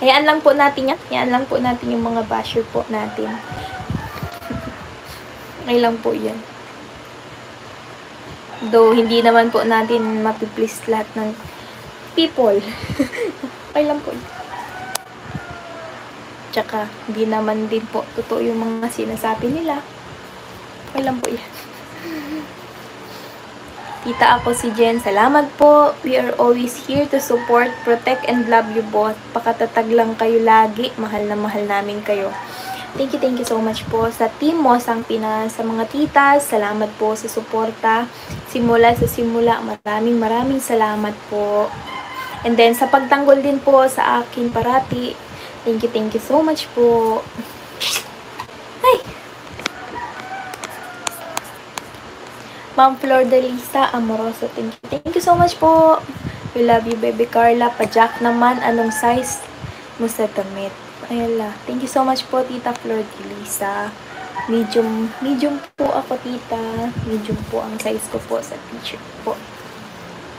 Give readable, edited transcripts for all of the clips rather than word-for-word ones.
Hayaan lang po natin yan. Hayaan lang po natin yung mga basher po natin. Okay lang po yan. Though, hindi naman po natin mapiplease lahat ng people. Okay lang po. Tsaka, hindi naman din po totoo yung mga sinasabi nila. Okay lang po yan. Tita, ako si Jen. Salamat po. We are always here to support, protect, and love you both. Pakatatag lang kayo lagi. Mahal na mahal namin kayo. Thank you so much po sa Team Mosang Pinas, sa mga titas. Salamat po sa suporta. Simula sa simula, maraming salamat po. And then, sa pagtanggol din po sa akin parati. Thank you so much po. Ay! Ma'am Flor de Lisa Amoroso, thank you so much po. We love you, baby Carla. Pajak naman, anong size mo sa damit? Ayala. Thank you so much po, Tita Flor de Lisa. Medium po ako, tita. Medium po ang size ko po sa t-shirt po.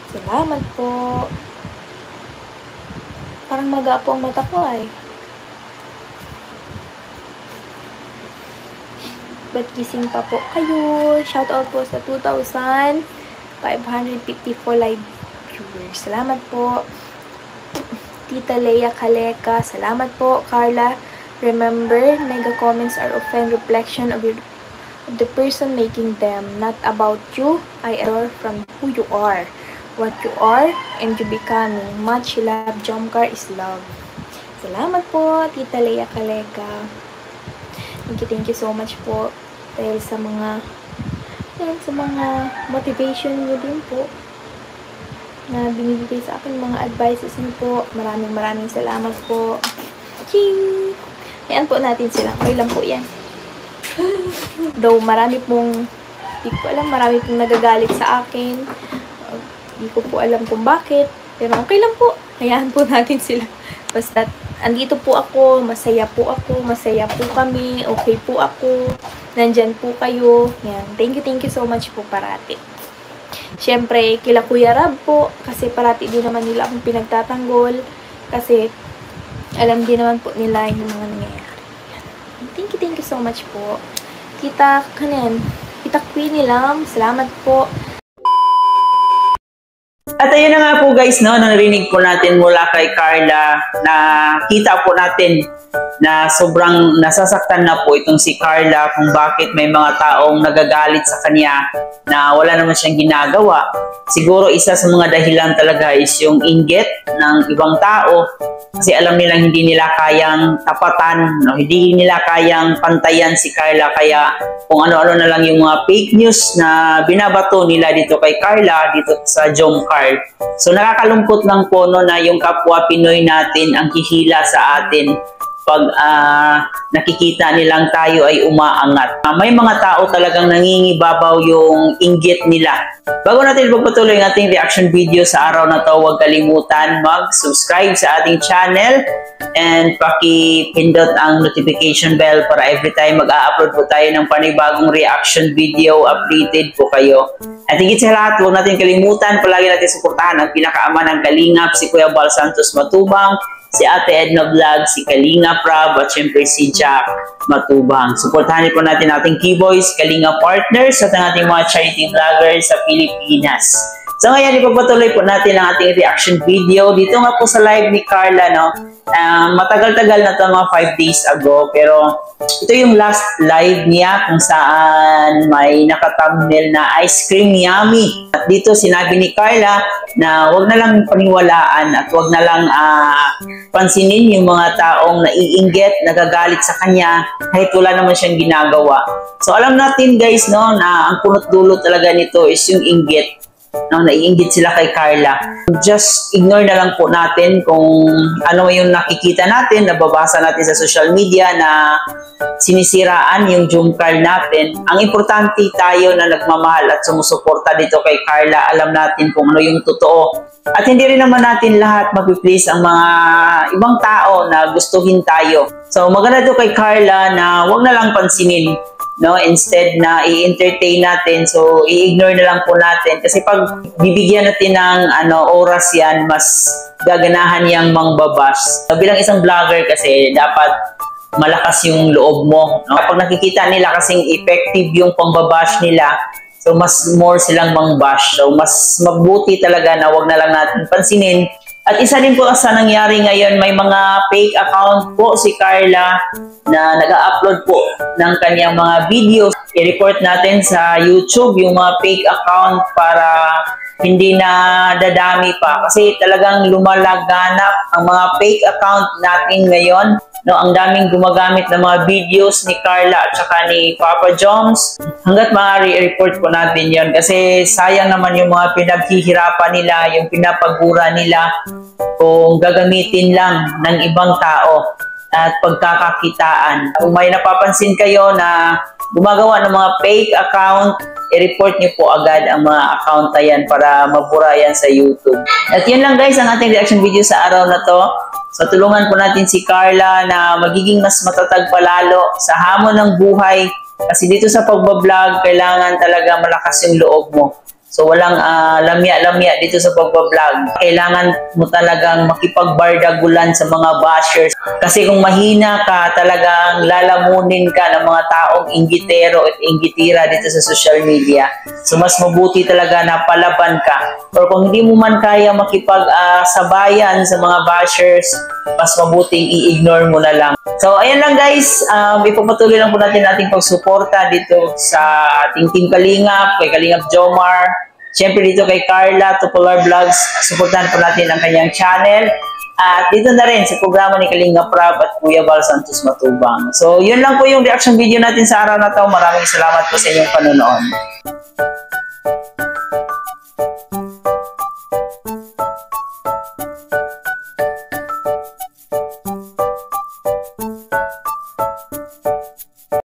Salamat po. Parang maga po ang mata ko ay. Ba't gising pa po kayo? Shoutout po sa 2,554 live viewers. Salamat po. Tita Leia Kaleka. Salamat po. Carla, remember, mega comments are often reflection of the person making them, not about you. I adore from who you are, what you are, and you becoming. Much love. Jomcar is love. Salamat po, Tita Leia Kaleka. Thank you so much po dahil sa mga motivation niyo din po na binibigay sa akin, mga advices niyo po. Maraming salamat po. Ching! Ayan po natin sila. Okay lang po yan. Though marami pong nagagalit sa akin. Hindi ko po alam kung bakit. Pero okay lang po. Hayaan po natin sila. Basta andito po ako, masaya po kami, okay po ako, nandyan po kayo. Yan. Thank you so much po parati. Siyempre, kila Kuya Rab po, kasi parati din naman nila akong pinagtatanggol, kasi alam din naman po nila yung mga nangyayari. Thank you so much po. Tita Queenie Lam, salamat po. At ayun na nga po guys, no, narinig po natin mula kay Carla na kita po natin na sobrang nasasaktan na po itong si Carla kung bakit may mga taong nagagalit sa kanya na wala naman siyang ginagawa. Siguro isa sa mga dahilan talaga is yung inggit ng ibang tao kasi alam nilang hindi nila kayang tapatan, no? Hindi nila kayang pantayan si Carla, kaya kung ano-ano na lang yung mga fake news na binabato nila dito kay Carla, dito sa Jomcar. So nakakalungkot lang po, no, na yung kapwa Pinoy natin ang hihila sa atin pag nakikita nilang tayo ay umaangat. May mga tao talagang nangingibabaw yung inggit nila. Bago natin ipagpatuloy ang ating reaction video sa araw na to, huwag kalimutan mag-subscribe sa ating channel and paki-pindot ang notification bell para every time mag-a-upload po tayo ng panibagong reaction video, updated po kayo. At higit sa lahat, huwag natin kalimutan, palagi natin suportahan ang pinakaama ng Kalingap, si Kuya Bal Santos Matubang, si Ate Edna Vlog, si Kalinga Prab, at syempre si Jack Matubang. Suportahan po natin ating Keyboys, Kalinga Partners, at ang ating mga charity vloggers sa Pilipinas. So ngayon, ipagpatuloy po natin ang ating reaction video. Dito nga po sa live ni Carla, no? Matagal-tagal na ito, mga 5 days ago. Pero ito yung last live niya kung saan may naka-thumbnail na ice cream yummy. At dito sinabi ni Carla na wag na lang paniwalaan at wag na lang pansinin yung mga taong naiinggit, nagagalit sa kanya kahit wala naman siyang ginagawa. So alam natin guys, no, na ang punot dulo talaga nito is yung inggit. No, naiinggit sila kay Carla. Just ignore na lang po natin kung ano yung nakikita natin, nababasa natin sa social media na sinisiraan yung Jomcar natin. Ang importante tayo na nagmamahal at sumusuporta dito kay Carla, alam natin kung ano yung totoo. At hindi rin naman natin lahat mag-please ang mga ibang tao na gustuhin tayo. So maganda to kay Carla na wag na lang pansinin no, instead na i-entertain natin, so i-ignore na lang po natin kasi pag bibigyan natin ng oras yan, mas gaganahan yang mangbabash. So, bilang isang vlogger kasi dapat malakas yung loob mo, no? Kapag nakikita nila kasing effective yung pangbabash nila, so mas more silang mangbash. So mas mabuti talaga na wag na lang natin pansinin. At isa din po sa nangyari ngayon, may mga fake account po si Carla na nag-upload po ng kanyang mga videos. I-report natin sa YouTube yung mga fake account para hindi na dadami pa. Kasi talagang lumalaganap ang mga fake account natin ngayon. No, ang daming gumagamit ng mga videos ni Carla at saka ni Papa Joms. Hanggat maaari i-report po natin yon kasi sayang naman yung mga pinaghihirapan nila, yung pinapagura nila kung gagamitin lang ng ibang tao at pagkakakitaan. Kung may napapansin kayo na gumagawa ng mga fake account, i-report niyo po agad ang mga account na yan para mabura yan sa YouTube. At yun lang guys ang ating reaction video sa araw na to. So tulungan po natin si Carla na magiging mas matatag palalo sa hamon ng buhay kasi dito sa pagbablog kailangan talaga malakas yung loob mo. So walang lamya-lamya dito sa pagbablog. Kailangan mo talagang makipagbardagulan sa mga bashers. Kasi kung mahina ka, talagang lalamunin ka ng mga taong inggitero at inggitira dito sa social media. So mas mabuti talaga na palaban ka. Or kung hindi mo man kaya makipagsabayan sa mga bashers, mas mabuting i-ignore mo na lang. So ayan lang guys, ipapatuloy lang po natin ating pagsuporta dito sa ating Team Kalingap, kay Kalingap Jomar, siyempre dito kay Carla, Tupular Vlogs, suportahan po natin ang kanyang channel. At dito na rin sa programa ni Kalingap Rab at Kuya Val Santos Matubang. So yun lang po yung reaction video natin sa araw na to. Maraming salamat po sa inyong panonood.